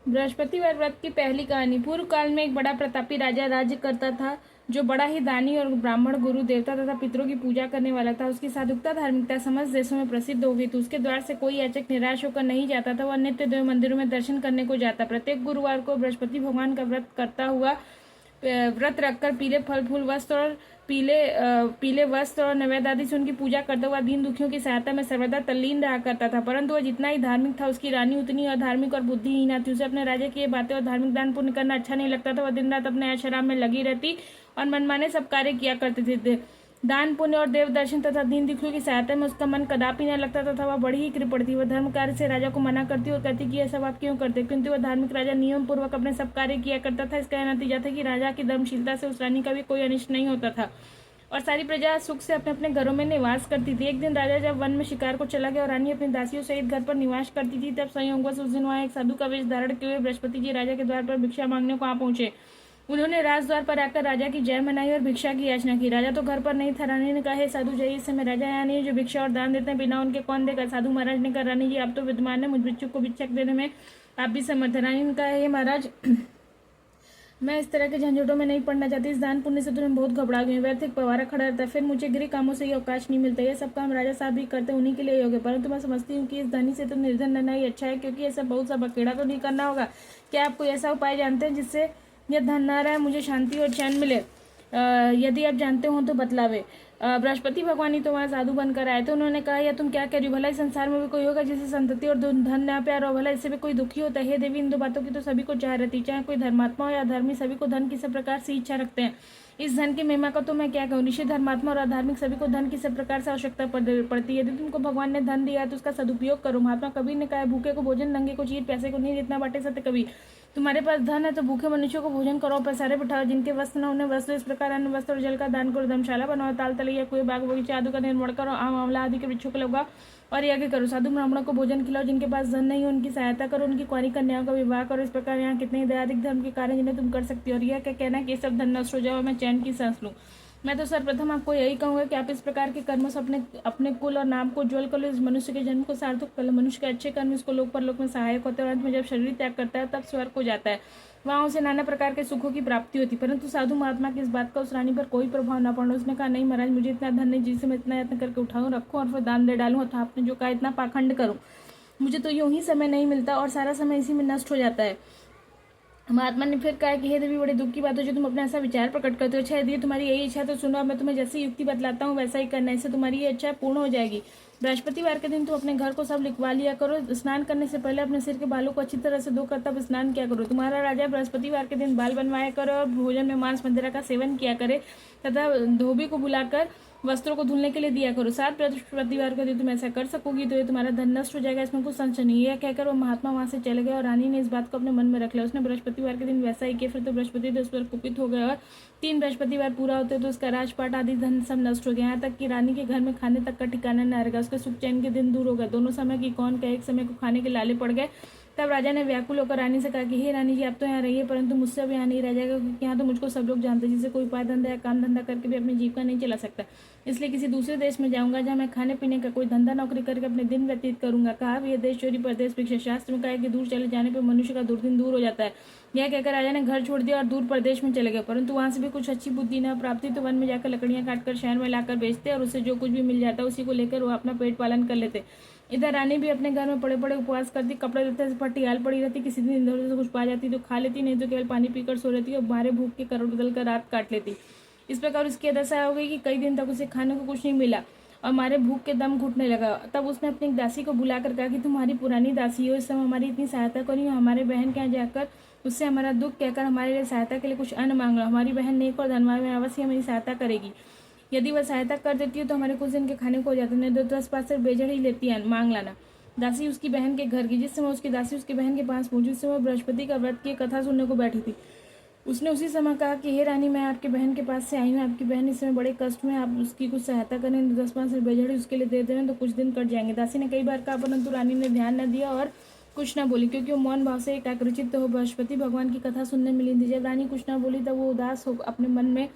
बृहस्पतिवार व्रत की पहली कहानी। पूर्व काल में एक बड़ा प्रतापी राजा राज्य करता था, जो बड़ा ही दानी और ब्राह्मण, गुरु, देवता तथा पितरों की पूजा करने वाला था। उसकी साधुता धार्मिकता समस्त देशों में प्रसिद्ध हो गई थी। उसके द्वार से कोई याचक निराश होकर नहीं जाता था। वह नित्य देव मंदिरों में दर्शन करने को जाता। प्रत्येक गुरुवार को बृहस्पति भगवान का व्रत करता हुआ व्रत रखकर पीले फल फूल वस्त्र और पीले वस्त्र और नैवेद्य आदि से उनकी पूजा करता हुआ दीन दुखियों की सहायता में सर्वदा तल्लीन रहा करता था। परंतु वह जितना ही धार्मिक था, उसकी रानी उतनी अधार्मिक और बुद्धिहीन थी। उसे अपने राजा की ये बातें और धार्मिक दान पुण्य करना अच्छा नहीं लगता था। वह दिन रात अपने ऐश-आराम में लगी रहती और मनमाने सब कार्य किया करते थे। दान पुण्य और देव दर्शन तथा दीन दुखियों की सहायता में उसका मन कदापि न लगता तथा वह बड़ी ही कृपण थी। वह धर्म कार्य से राजा को मना करती और कहती कि यह सब आप क्यों करते, किंतु वह धार्मिक राजा नियम पूर्वक अपने सब कार्य किया करता था। इसका यह नतीजा था कि राजा की धर्मशीलता से उस रानी का भी कोई अनिष्ट नहीं होता था और सारी प्रजा सुख से अपने अपने घरों में निवास करती थी। एक दिन राजा जब वन में शिकार को चला गया और रानी अपनी दासियों सहित घर पर निवास करती थी, तब संयोगवश उस दिन वहां एक साधु का वेश धारण किए हुए बृहस्पति जी राजा के द्वार पर भिक्षा मांगने को आ पहुंचे। उन्होंने राजद्वार पर आकर राजा की जय मनाई और भिक्षा की याचना की। राजा तो घर पर नहीं था। रानी ने कहा, हे साधु, जय, इस समय राजा यहाँ नहीं, जो भिक्षा और दान देते हैं, बिना उनके कौन देगा। साधु महाराज ने कहा, रानी जी, आप तो विद्वान है, मुझ भिक्षुक को भिक्षा देने में आप भी समर्थ है। रानी ने कहा, हे महाराज, मैं इस तरह के झंझटों में नहीं पड़ना चाहती। इस दान पुण्य से तो मैं बहुत घबरा गई हूँ। व्यर्थ एक पवारा खड़ा रहता है, फिर मुझे गृह कामों से ये अवकाश नहीं मिलता। ये सब काम राजा साहब भी करते, उन्हीं के लिए योग्य। परंतु मैं समझती हूँ कि इस धनी से तो निर्धन रहना ही अच्छा है, क्योंकि ये सब बहुत सा बखेड़ा तो नहीं करना होगा। क्या आप कोई ऐसा उपाय जानते हैं जिससे यह धन ना रहे, मुझे शांति और चैन मिले? यदि आप जानते हो तो बतलावे। बृहस्पति भगवान ही तो वहाँ साधु बनकर आए थे। उन्होंने कहा, यह तुम क्या कह रही हो? भला इस संसार में भी कोई होगा जिसे संतति और धन न प्यार हो? भला इससे भी कोई दुखी होता है? हे देवी, इन दो बातों की तो सभी को चाह रहती, चाहे कोई धर्मात्मा हो या अधर्मी, सभी को धन किसी प्रकार से इच्छा रखते हैं। इस धन की महिमा का तो मैं क्या कहूँ। निश्चित धर्मात्मा और अधार्मिक सभी को धन किसी प्रकार से आवश्यकता पड़ती है। यदि तुमको भगवान ने धन दिया है तो उसका सदुपयोग करो। महात्मा कबीर ने कहा, भूखे को भोजन, नंगे को चीर, प्यासे को नहीं, जितना बांटे सत्य कबीर। तुम्हारे पास धन है तो भूखे मनुष्यों को भोजन करो, पसारे बिठाओ। जिनके वस्त्र न उन्हें वस्त्र, इस प्रकार अन्न वस्त्र और जल का दान करो। धर्मशाला बनाओ, ताल तलैया, कुएं, बाग बगीचे आदि का निर्माण करो। आम, आंवला आदि के वृक्षों को लगाओ और यज्ञ करो। साधु ब्राह्मणों को भोजन खिलाओ। जिनके पास धन नहीं है उनकी सहायता करो, उनकी कुंवारी कन्याओं का विवाह करो। इस प्रकार यहाँ कितने ही दयादिक धर्म के कार्य जिन्हें तुम कर सकती हो। और यह क्या कहना कि ये सब धन नष्ट हो जाओ, मैं चैन की सांस लूं? मैं तो सर्वप्रथम आपको यही कहूंगा कि आप इस प्रकार के कर्मों से अपने अपने कुल और नाम को उज्ज्वल कर लो। इस मनुष्य के जन्म को सार्थक कर लो। मनुष्य के अच्छे कर्म इसको लोक परलोक में सहायक होते हैं और अंत में जब शरीर त्याग करता है तब स्वर्ग को जाता है। वहां उसे नाना प्रकार के सुखों की प्राप्ति होती। परंतु साधु महात्मा की इस बात का उस रानी पर कोई प्रभाव न पड़ा। उसने कहा, नहीं महाराज, मुझे इतना धन नहीं जिसे मैं इतना यत्न करके उठाऊं, रखूं और फिर दान दे डालूं, अथवा आपने जो कहा इतना पाखंड करूं। मुझे तो यूं ही समय नहीं मिलता और सारा समय इसी में नष्ट हो जाता है। महात्मा ने फिर कहा कि हे देवी, बड़े दुख की बात हो जो तुम अपना ऐसा विचार प्रकट करते हो। अच्छा, यदि तुम्हारी यही इच्छा तो सुनो, मैं तुम्हें जैसी युक्ति बतलाता हूँ वैसा ही करना, इससे तुम्हारी ये इच्छा पूर्ण हो जाएगी। बृहस्पतिवार के दिन तुम अपने घर को सब लिखवा लिया करो। स्नान करने से पहले अपने सिर के बालों को अच्छी तरह से धोकर तब स्नान किया करो। तुम्हारा राजा बृहस्पतिवार के दिन बाल बनवाया करो और भोजन में मांस मदिरा का सेवन किया करे तथा धोबी को बुलाकर वस्त्रों को धुलने के लिए दिया करो। 7 बृहस्पतिवार को यदि तुम ऐसा कर सकोगी तो ये तुम्हारा धन नष्ट हो जाएगा, इसमें कुछ संशय नहीं। यह कहकर वो महात्मा वहां से चले गए और रानी ने इस बात को अपने मन में रख लिया। उसने बृहस्पतिवार के दिन वैसा ही किया। फिर तो बृहस्पति देव उस पर कुपित हो गए और 3 बृहस्पतिवार पूरा होते तो उसका राजपाट आदि धन सब नष्ट हो गया। यहाँ तक कि रानी के घर में खाने तक का ठिकाना न रहेगा। उसके सुख चैन के दिन दूर हो गए। दोनों समय की कौन का एक समय को खाने के लाले पड़ गए। तब राजा ने व्याकुल होकर रानी से कहा कि हे रानी जी, आप तो यहाँ रहिए, परंतु मुझसे अब यहाँ नहीं रह जाएगा, क्योंकि यहाँ तो मुझको सब लोग जानते हैं। जिससे कोई उपाय धंधा या काम धंधा करके भी अपनी जीविका नहीं चला सकता। इसलिए किसी दूसरे देश में जाऊंगा जहाँ मैं खाने पीने का कोई धंधा नौकरी करके अपने दिन व्यतीत करूंगा। कहा, यह देश चोरी परदेश भिक्षा। शास्त्र में कहा है कि दूर चले जाने पर मनुष्य का दुर्दिन दूर हो जाता है। यह कहकर राजा ने घर छोड़ दिया और दूर प्रदेश में चले गए। परंतु वहां से भी कुछ अच्छी बुद्धि न प्राप्ति तो वन में जाकर लकड़ियां काटकर शहर में लाकर बेचते और उससे जो कुछ भी मिल जाता उसी को लेकर वो अपना पेट पालन कर लेते। इधर रानी भी अपने घर में पड़े पड़े उपवास करती, कपड़े लत्ते से फटियाल पड़ी रहती। किसी दिन इधर उधर से कुछ पा जाती तो खा लेती, नहीं तो केवल पानी पीकर सो रहती और मारे भूख के करोड़ बदल कर रात काट लेती। इस प्रकार उसकी दशा हो गई कि कई दिन तक उसे खाने को कुछ नहीं मिला और मारे भूख के दम घुटने लगा। तब उसने अपनी एक दासी को बुलाकर कहा कि तुम्हारी पुरानी दासी हो, इस समय हमारी इतनी सहायता करी हो, हमारे बहन के यहाँ जाकर उससे हमारा दुख कहकर हमारे लिए सहायता के लिए कुछ अन्न मांग लो। हमारी बहन नेक और धनवान में अवश्य हमारी सहायता करेगी। यदि वह सहायता कर देती है तो हमारे कुछ दिन के खाने को हो जाते, नहीं तो 10 से बेजड़ ही लेती है, मांग लाना। दासी उसकी बहन के घर की। जिस समय उसकी दासी उसकी बहन के पास पहुंची, उस समय बृहस्पति का व्रत की कथा सुनने को बैठी थी। उसने उसी समय कहा कि हे रानी, मैं आपकी बहन के पास से आई हूँ। आपकी बहन इस समय बड़े कष्ट में, आप उसकी कुछ सहायता करें। 10 से बेजड़ी उसके लिए दे देना तो कुछ दिन कट जाएंगे। दासी ने कई बार कहा, परंतु रानी ने ध्यान न दिया और कुछ न बोली, क्योंकि वो मौन भाव से एकाग्रचित्त हो बृहस्पति भगवान की कथा सुनने में लीन थी। जब रानी कुछ न बोली तब वो उदास हो अपने मन में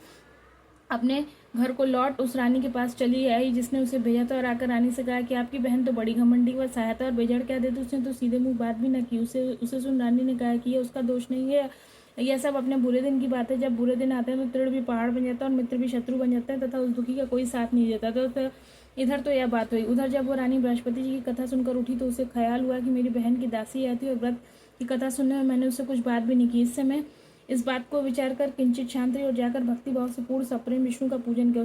अपने घर को लौट उस रानी के पास चली आई जिसने उसे भेजा था और आकर रानी से कहा कि आपकी बहन तो बड़ी घमंडी व सहायता और बेजड़ क्या देती, उसने तो सीधे मुंह बात भी न की। उसे सुन रानी ने कहा कि ये उसका दोष नहीं है, यह सब अपने बुरे दिन की बात है। जब बुरे दिन आते हैं तो तृण भी पहाड़ बन जाता है और मित्र भी शत्रु बन जाता है तथा उस दुखी का कोई साथ नहीं देता। तो इधर तो यह बात हुई। उधर जब वो रानी बृहस्पति जी की कथा सुनकर उठी तो उसे ख्याल हुआ कि मेरी बहन की दासी आई थी और व्रत की कथा सुनने में मैंने उससे कुछ बात भी नहीं की। इससे मैं इस बात को विचार कर किंचित शांत रही और जाकर भक्ति भाव से पूर्ण सप्रेम विष्णु का पूजन किया।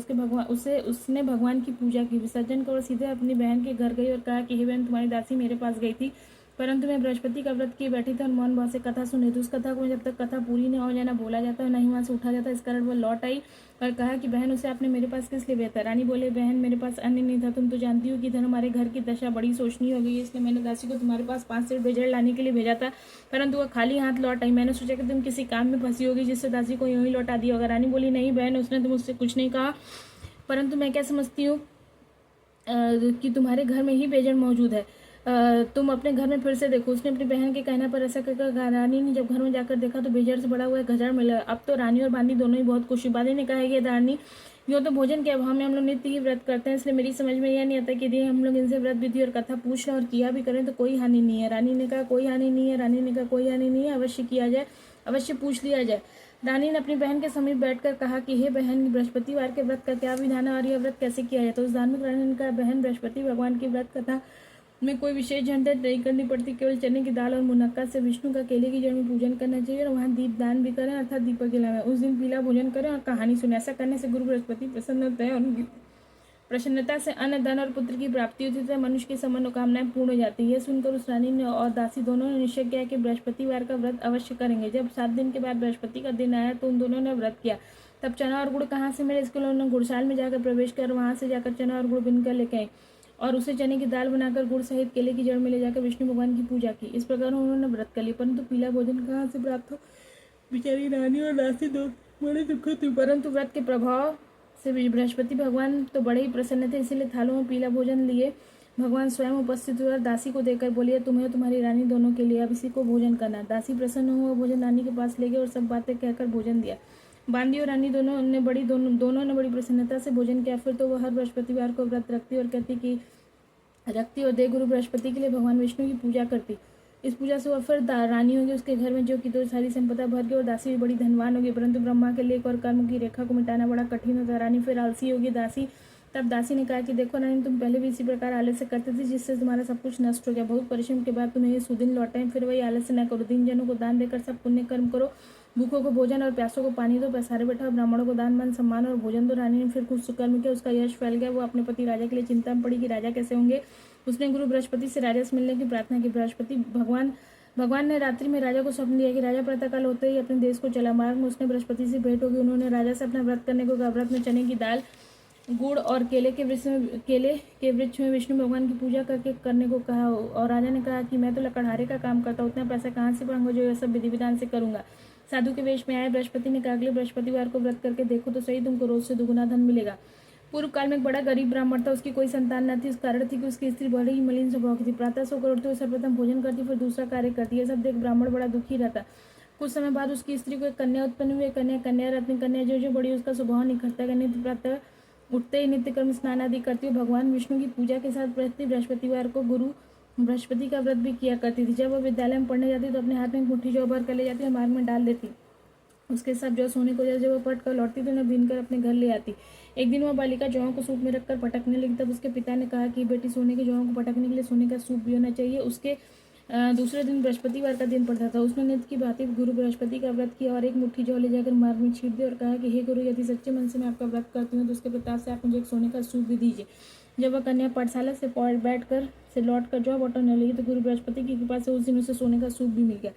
उसने भगवान की पूजा की, विसर्जन कर सीधे अपनी बहन के घर गई और कहा कि हे बहन, तुम्हारी दासी मेरे पास गई थी, परंतु मैं बृहस्पति का व्रत किए बैठी थी और मौन भाव से कथा सुन रही थी। उस कथा को जब तक कथा पूरी न हो जाए, न बोला जाता और न ही वहाँ से उठा जाता। इस कारण वह लौट आई और कहा कि बहन, उसे आपने मेरे पास किस लिए भेजा था? रानी बोले, बहन, मेरे पास अन्य नहीं था। तुम तो जानती हो कि इधर हमारे घर की दशा बड़ी शोचनीय हो गई है, इसलिए मैंने दासी को तुम्हारे पास 5 सेर बेजड़ लाने के लिए भेजा था, परंतु वह खाली हाथ लौट आई। मैंने सोचा कि तुम किसी काम में फंसी होगी जिससे दासी को यूं ही लौटा दिया होगा। रानी बोली, नहीं बहन, उसने तो मुझसे कुछ नहीं कहा, परंतु मैं क्या समझती हूँ कि तुम्हारे घर में ही बेजड़ मौजूद है, तुम अपने घर में फिर से देखो। उसने अपनी बहन के कहने पर ऐसा कहकर कहा। रानी ने जब घर में जाकर देखा तो बेजड़ से बड़ा हुआ गजार मिला। अब तो रानी और बांदी दोनों ही बहुत खुश। बांदी ने कहा कि रानी, यूँ तो भोजन के अभाव में हम लोग नित्य ही व्रत करते हैं, इसलिए मेरी समझ में यह नहीं आता कि यदि हम लोग इनसे व्रत विधि और कथा पूछ लें और किया भी करें तो कोई हानि नहीं है। रानी ने कहा, कोई हानि नहीं है। रानी ने कहा, कोई हानि नहीं है, अवश्य किया जाए, अवश्य पूछ लिया जाए। रानी ने अपनी बहन के समीप बैठकर कहा कि हे बहन, बृहस्पतिवार के व्रत का क्या विधान है और यह व्रत कैसे किया जाए? तो उस धार्मिक रानी ने कहा, बहन, बृहस्पति भगवान की व्रत कथा में कोई विशेष झंझट नहीं करनी पड़ती, केवल चने की दाल और मुनक्का से विष्णु का केले की जड़ में पूजन करना चाहिए और वहाँ दीप दान भी करें, अर्थात दीपक जलाएं। उस दिन पीला भोजन करें और कहानी सुने। ऐसा करने से गुरु बृहस्पति प्रसन्न होते हैं और उनकी प्रसन्नता से अन्न, धन और पुत्र की प्राप्ति होती है, मनुष्य की सब मनोकामनाएं पूर्ण हो जाती है। यह सुनकर उस रानी ने और दासी दोनों ने निश्चय किया कि बृहस्पतिवार का व्रत अवश्य करेंगे। जब 7 दिन के बाद बृहस्पति का दिन आया तो उन दोनों ने व्रत किया। तब चना और गुड़ कहाँ से मिले, इसके लिए उन्होंने गुड़शाल में जाकर प्रवेश कर वहाँ से जाकर चना और गुड़ बिनकर लेके आए और उसे चने की दाल बनाकर गुड़ सहित केले की जड़ में ले जाकर विष्णु भगवान की पूजा की। इस प्रकार उन्होंने व्रत कर लिया, परंतु पीला भोजन कहाँ से प्राप्त हो? बेचारी रानी और दासी दो बड़े दुखित हुई, परंतु व्रत के प्रभाव से बृहस्पति भगवान तो बड़े ही प्रसन्न थे, इसीलिए थालों में पीला भोजन लिए भगवान स्वयं उपस्थित हुए और दासी को देकर बोलिए, तुम्हें तुम्हारी रानी दोनों के लिए अब इसी को भोजन करना। दासी प्रसन्न हुआ, भोजन रानी के पास ले गए और सब बातें कहकर भोजन दिया। बांदी और रानी दोनों ने बड़ी प्रसन्नता से भोजन किया। फिर तो वह हर बृहस्पतिवार को व्रत रखती और देव गुरु बृहस्पति के लिए भगवान विष्णु की पूजा करती। इस पूजा से वह फिर रानी होगी उसके घर में, जो कि तो सारी संपदा भर गई और दासी भी बड़ी धनवान होगी, परंतु ब्रह्मा के लेख और कर्म की रेखा को मिटाना बड़ा कठिन होता। रानी फिर आलसी होगी। तब दासी ने कहा कि देखो रानी, तुम पहले भी इसी प्रकार आलस्य करते थे, जिससे तुम्हारा सब कुछ नष्ट हो गया। बहुत परिश्रम के बाद तुम्हें ये सुदिन लौटे, फिर वही आलस्य न करो। 3 जनों को दान देकर सब पुण्य कर्म करो, भूखों को भोजन और प्यासों को पानी दो, पैसारे बैठाओ, ब्राह्मणों को दान मान सम्मान और भोजन दो। रानी ने फिर कुछ कर्म किया, उसका यश फैल गया। वो अपने पति राजा के लिए चिंता में पड़ी कि राजा कैसे होंगे। उसने गुरु बृहस्पति से राजा से मिलने की प्रार्थना की। बृहस्पति भगवान ने रात्रि में राजा को स्वप्न दिया कि राजा प्रातःकाल होते ही अपने देश को चला। मार्ग में उसने बृहस्पति से भेंट होगी। उन्होंने राजा से अपना व्रत करने को कहा। व्रत में चने की दाल, गुड़ और केले के वृक्ष में विष्णु भगवान की पूजा करने को कहा और राजा ने कहा कि मैं तो लकड़हारे का काम करता हूँ, उतना पैसा कहाँ से पाऊंगा जो यह सब विधि विधान से करूंगा। साधु के वेश में आए बृहस्पति ने कहा, अगले बृहस्पतिवार को व्रत करके देखो तो सही, तुमको रोज से दुगुना धन मिलेगा। पूर्व काल में एक बड़ा गरीब ब्राह्मण था, उसकी कोई संतान न थी। इस कारण थी कि उसकी स्त्री बड़ी ही मलिन स्वभाव की थी। प्रातः सोकर उठते हुए सर्वप्रथम भोजन करती, फिर दूसरा कार्य करती। यह सब देख ब्राह्मण बड़ा दुखी रहता। कुछ समय बाद उसकी स्त्री को एक कन्या उत्पन्न हुई। कन्या रत्न कन्या जो बड़ी, उसका स्वभाव निखरता करने प्रातः उठते ही नित्य कर्म स्नान आदि करती हुई भगवान विष्णु की पूजा के साथ प्रति बृहस्पतिवार को गुरु बृहस्पति का व्रत भी किया करती थी। जब वह विद्यालय में पढ़ने जाती तो अपने हाथ में एक मुट्ठी जौ भर कर ले जाती और मार्ग में डाल देती। उसके साथ जौ सोने को जब वह पट कर लौटती तो उन्हें बीन कर अपने घर ले आती। एक दिन वह बालिका जौं को सूप में रखकर पटकने लगी। तब उसके पिता ने कहा कि बेटी, सोने के जौं को पटकने के लिए सोने का सूप भी होना चाहिए। उसके दूसरे दिन बृहस्पतिवार का दिन पड़ता था। उसने नित्य की भांति गुरु बृहस्पति का व्रत किया और एक मुट्ठी जौ ले जाकर मार्ग में छीट दी और कहा कि हे गुरु, यदि सच्चे मन से मैं आपका व्रत करती हूँ तो उसके प्रताप से आप मुझे एक सोने का सूप भी दीजिए। जब वह कन्या पाठशाला से लौटकर जौ बटोरने लगी तो गुरु बृहस्पति की कृपा से उस दिन उसे सोने का सूप भी मिल गया।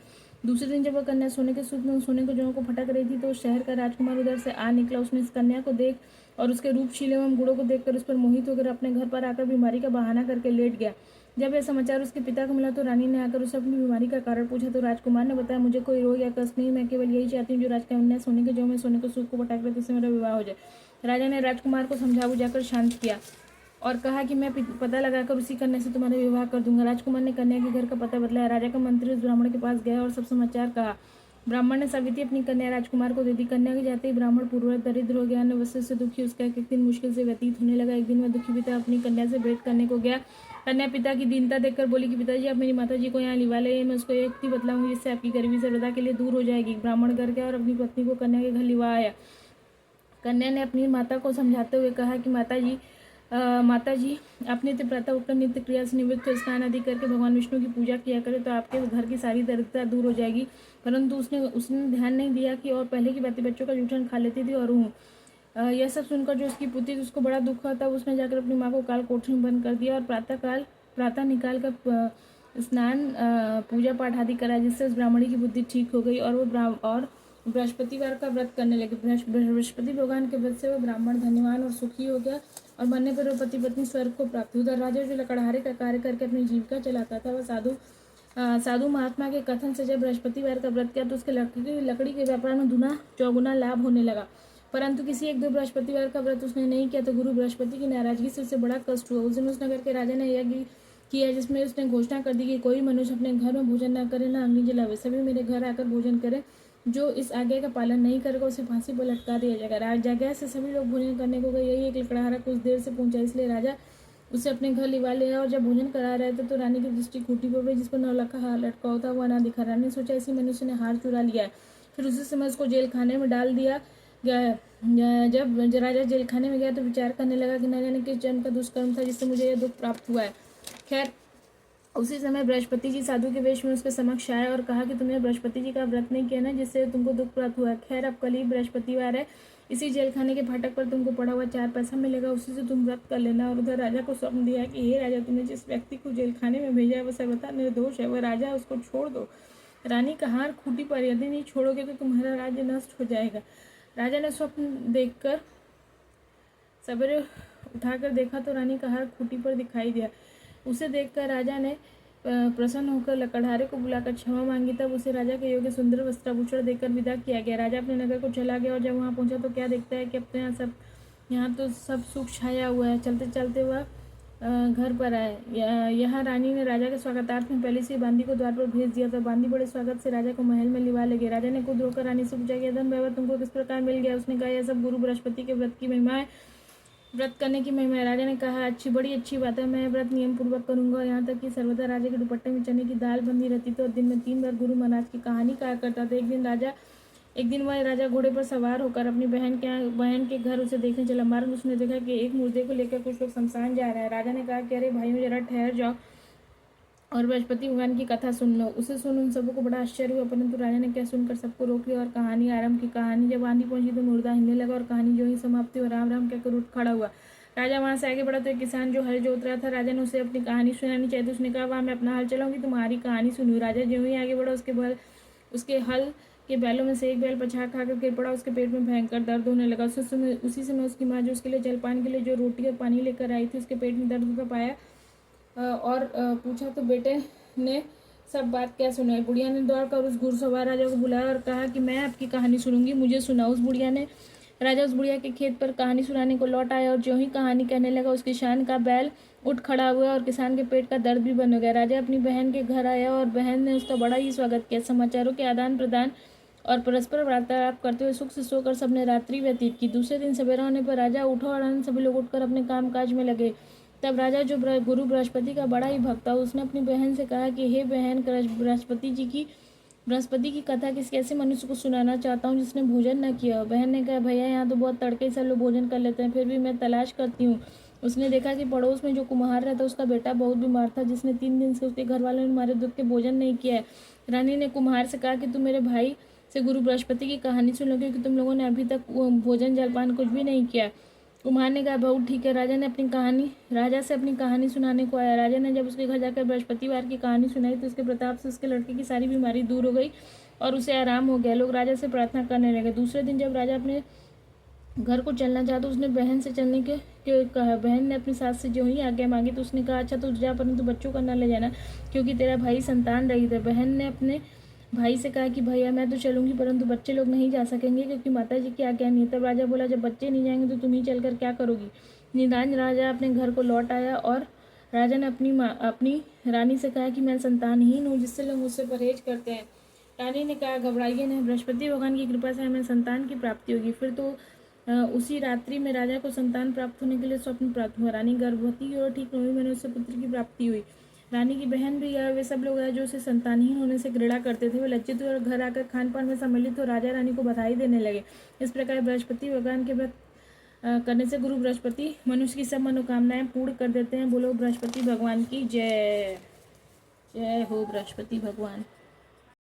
दूसरे दिन जब वह कन्या सोने के सूप में सोने के जौ को फटक रही थी तो शहर का राजकुमार उधर से आ निकला। उसने इस कन्या को देख और उसके रूपशील एवं गुणों को देखकर उस पर मोहित होकर अपने घर पर आकर बीमारी का बहाना करके लेट गया। जब यह समाचार उसके पिता को मिला तो रानी ने आकर उसे अपनी बीमारी का कारण पूछा तो राजकुमार ने बताया, मुझे कोई रोग या कष्ट नहीं, मैं केवल यही चाहती हूँ जो राजकन्या सोने के जौ में सोने को सूप को पटक रहे उससे मेरा विवाह हो जाए। राजा ने राजकुमार को समझा बुझाकर शांत किया और कहा कि मैं पता लगाकर उसी कन्या से तुम्हारा विवाह कर दूंगा। राजकुमार ने कन्या के घर का पता बतलाया। राजा का मंत्री उस ब्राह्मण के पास गया और सब समाचार कहा। ब्राह्मण ने सावित्री अपनी कन्या राजकुमार को दे दी। कन्या के जाते ही ब्राह्मण पूर्ववत दरिद्र हो गया, अन्य वस्तु से दुखी। उसका एक दिन मुश्किल से व्यतीत होने लगा। एक दिन वह दुखी पिता अपनी कन्या से भेंट करने को गया। कन्या पिता की दीनता देखकर बोली कि पिताजी, आप मेरी माता जी को यहाँ लिवा ले, मैं उसको एक युक्ति बतलाऊंगी जिससे आपकी गरीबी सर्वदा के लिए दूर हो जाएगी। ब्राह्मण घर गया और अपनी पत्नी को कन्या के घर लिवा आया। कन्या ने अपनी माता को समझाते हुए कहा कि माता जी आप नित्य प्रातः उठकर नित्य क्रिया से निवृत्त हो स्नान आदि करके भगवान विष्णु की पूजा किया करें तो आपके घर की सारी दरिद्रता दूर हो जाएगी। परंतु उसने ध्यान नहीं दिया कि और पहले की बातें बच्चों का जूठन खा लेती थी। और यह सब सुनकर जो उसकी पुत्री थी उसको बड़ा दुख हुआ। तब उसने जाकर अपनी माँ को काल कोठरी में बंद कर दिया और प्रातः निकाल कर स्नान पूजा पाठ आदि कराया, जिससे उस ब्राह्मणी की बुद्धि ठीक हो गई और वो बृहस्पतिवार का व्रत करने लगे। बृहस्पति भगवान के व्रत से वो ब्राह्मण धन्यवान और सुखी हो गया और मरने पर वो पति पत्नी स्वर्ग को प्राप्त हुआ। राजा जो लकड़हारे का कार्य करके अपनी जीविका चलाता था वह साधु महात्मा के कथन से जब बृहस्पतिवार का व्रत किया तो उसके लकड़ी के व्यापार में दुना चौगुना लाभ होने लगा। परंतु किसी एक दो बृहस्पतिवार का व्रत उसने नहीं किया तो गुरु बृहस्पति की नाराजगी से उसे बड़ा कष्ट हुआ। उस दिन उस नगर के राजा ने यज्ञ किया जिसमें उसने घोषणा कर दी कि कोई मनुष्य अपने घर में भोजन न करे, न अग्नि जलावे, सभी मेरे घर आकर भोजन करें। जो इस आज्ञा का पालन नहीं करेगा उसे फांसी पर लटका दिया जाएगा। राजा से सभी लोग भोजन करने को गए। यही एक लकड़हारा कुछ देर से पहुंचा, इसलिए राजा उसे अपने घर लिवा ले आया और जब भोजन करा रहे थे तो रानी की दृष्टि खूंटी पर पड़ी जिस पर नौलखा हार लटका होता हुआ ना दिखा। रानी ने सोचा इसी मनुष्य ने हार चुरा लिया है। फिर उसी समय उसको जेल खाने में डाल दिया गया। जब राजा जेल खाने में गया तो विचार करने लगा कि न जाने किस जन्म का दुष्कर्म था जिससे मुझे यह दुख प्राप्त हुआ है। खैर उसी समय बृहस्पति जी साधु के वेश में उसके समक्ष आए और कहा कि तुमने बृहस्पति जी का व्रत नहीं किया ना, जिससे तुमको दुख प्राप्त हुआ है। खैर अब कल ही बृहस्पतिवार है, इसी जेल खाने के फाटक पर तुमको पड़ा हुआ 4 पैसा मिलेगा, उसी से तुम व्रत कर लेना। और उधर राजा को स्वप्न दिया कि हे राजा, तुमने जिस व्यक्ति को जेल खाने में भेजा है वह सर्वथा निर्दोष है, वह राजा है, उसको छोड़ दो। रानी का हार खूंटी पर, यदि नहीं छोड़ोगे तो तुम्हारा राज्य नष्ट हो जाएगा। राजा ने स्वप्न देखकर सवेरे उठाकर देखा तो रानी का हार खूंटी पर दिखाई दिया। उसे देखकर राजा ने प्रसन्न होकर लकड़हारे को बुलाकर क्षमा मांगी। तब उसे राजा के योग्य सुंदर वस्त्राभूषण देकर विदा किया गया। राजा अपने नगर को चला गया और जब वहाँ पहुंचा तो क्या देखता है कि अपने यहाँ तो सब सुख छाया हुआ है। चलते चलते वह घर पर आए। यहाँ रानी ने राजा के स्वागतार्थ में पहले से बांदी को द्वार पर भेज दिया था। बांदी बड़े स्वागत से राजा को महल में लिवा ले गए। राजा ने खुद रोकर रानी से पूछा कि धन वैभव तुमको किस प्रकार मिल गया। उसने कहा यह सब गुरु बृहस्पति के व्रत की महिमा है, व्रत करने की महिमा है। राजा ने कहा बड़ी अच्छी बात है, मैं व्रत नियम पूर्वक करूंगा। और यहाँ तक कि सर्वदा राजा के दुपट्टे में चने की दाल बंधी रहती थी और दिन में 3 बार गुरु महाराज की कहानी कहा करता था। एक दिन वह राजा घोड़े पर सवार होकर अपनी बहन के घर उसे देखने चला। मार्ग में उसने देखा कि एक मुर्दे को लेकर कुछ लोग शमशान जा रहे हैं। राजा ने कहा कि अरे भाइयों, जरा ठहर जाओ और बृहस्पति भगवान की कथा सुन लो। उसे सुन उन सबों को बड़ा आश्चर्य हुआ, परंतु राजा ने क्या सुनकर सबको रोक लिया और कहानी आरंभ की। कहानी जब आंधी पहुंची तो मुर्दा हिलने लगा और कहानी जो ही समाप्ति हुई राम राम कहकर उठ खड़ा हुआ। राजा वहां से आगे बढ़ा तो एक किसान जो हल जोत रहा था, राजा ने उसे अपनी कहानी सुनानी चाहिए तो उसने कहा वहाँ मैं अपना हल चलाऊंगी, तुम्हारी कहानी सुनी। राजा जो ही आगे बढ़ा उसके हल के बैलों में से एक बैल पछाड़ खाकर गिर पड़ा। उसके पेट में भयंकर दर्द होने लगा। उसी समय उसकी माँ जो उसके लिए जलपान के लिए जो रोटी और पानी लेकर आई थी उसके पेट में दर्द होता पाया और पूछा तो बेटे ने सब बात क्या सुनाई। बुढ़िया ने दौड़कर उस घुड़सवार राजा को बुलाया और कहा कि मैं आपकी कहानी सुनूंगी, मुझे सुनाओ। राजा उस बुढ़िया के खेत पर कहानी सुनाने को लौट आया और जो ही कहानी कहने लगा उस किसान का बैल उठ खड़ा हुआ और किसान के पेट का दर्द भी बंद हो गया। राजा अपनी बहन के घर आया और बहन ने उसका बड़ा ही स्वागत किया। समाचारों के आदान प्रदान और परस्पर वार्तालाप करते हुए सुख से सोकर सबने रात्रि व्यतीत की। दूसरे दिन सवेरा होने पर राजा उठा और अन्य सभी लोग उठकर अपने काम काज में लगे। तब राजा जो गुरु बृहस्पति का बड़ा ही भक्त था उसने अपनी बहन से कहा कि हे बहन, बृहस्पति की कथा किसी ऐसे मनुष्य को सुनाना चाहता हूँ जिसने भोजन न किया। बहन ने कहा भैया, यहाँ तो बहुत तड़के से लोग भोजन कर लेते हैं, फिर भी मैं तलाश करती हूँ। उसने देखा कि पड़ोस में जो कुम्हार रहता उसका बेटा बहुत बीमार था, जिसने 3 दिन से उसके घर वालों ने मारे दुख के भोजन नहीं किया है। रानी ने कुम्हार से कहा कि तुम मेरे भाई से गुरु बृहस्पति की कहानी सुनो, क्योंकि तुम लोगों ने अभी तक भोजन जलपान कुछ भी नहीं किया। कुम्हार ने कहा बहुत ठीक है। राजा से अपनी कहानी सुनाने को आया। राजा ने जब उसके घर जाकर बृहस्पतिवार की कहानी सुनाई तो उसके प्रताप से उसके लड़के की सारी बीमारी दूर हो गई और उसे आराम हो गया। लोग राजा से प्रार्थना करने लगे। दूसरे दिन जब राजा अपने घर को चलना चाहा तो उसने बहन से चलने के कहा। बहन ने अपनी सास से जो ही आज्ञा मांगी तो उसने कहा अच्छा तो जा, परंतु बच्चों का न ले जाना क्योंकि तेरा भाई संतान रहित है। बहन ने अपने भाई से कहा कि भैया मैं तो चलूंगी, परंतु बच्चे लोग नहीं जा सकेंगे क्योंकि माता जी की आज्ञा नहीं। तब राजा बोला जब बच्चे नहीं जाएंगे तो तुम ही चलकर क्या करोगी। निदान राजा अपने घर को लौट आया और राजा ने अपनी रानी से कहा कि मैं संतानहीन हूँ, जिससे लोग मुझसे परहेज करते हैं। रानी ने कहा, घबराइए नहीं, बृहस्पति भगवान की कृपा से हमें संतान की प्राप्ति होगी। फिर तो उसी रात्रि में राजा को संतान प्राप्त होने के लिए स्वप्न प्राप्त हुआ। रानी गर्भवती और ठीक 9 महीने उससे पुत्र की प्राप्ति हुई। रानी की बहन भी है, वे सब लोग हैं जो उसे संतानहीन होने से घृणा करते थे, वे लज्जित हुए और घर आकर खान पान में सम्मिलित हो राजा रानी को बधाई देने लगे। इस प्रकार बृहस्पति भगवान के व्रत करने से गुरु बृहस्पति मनुष्य की सब मनोकामनाएं पूर्ण कर देते हैं। बोलो बृहस्पति भगवान की जय। जय हो बृहस्पति भगवान।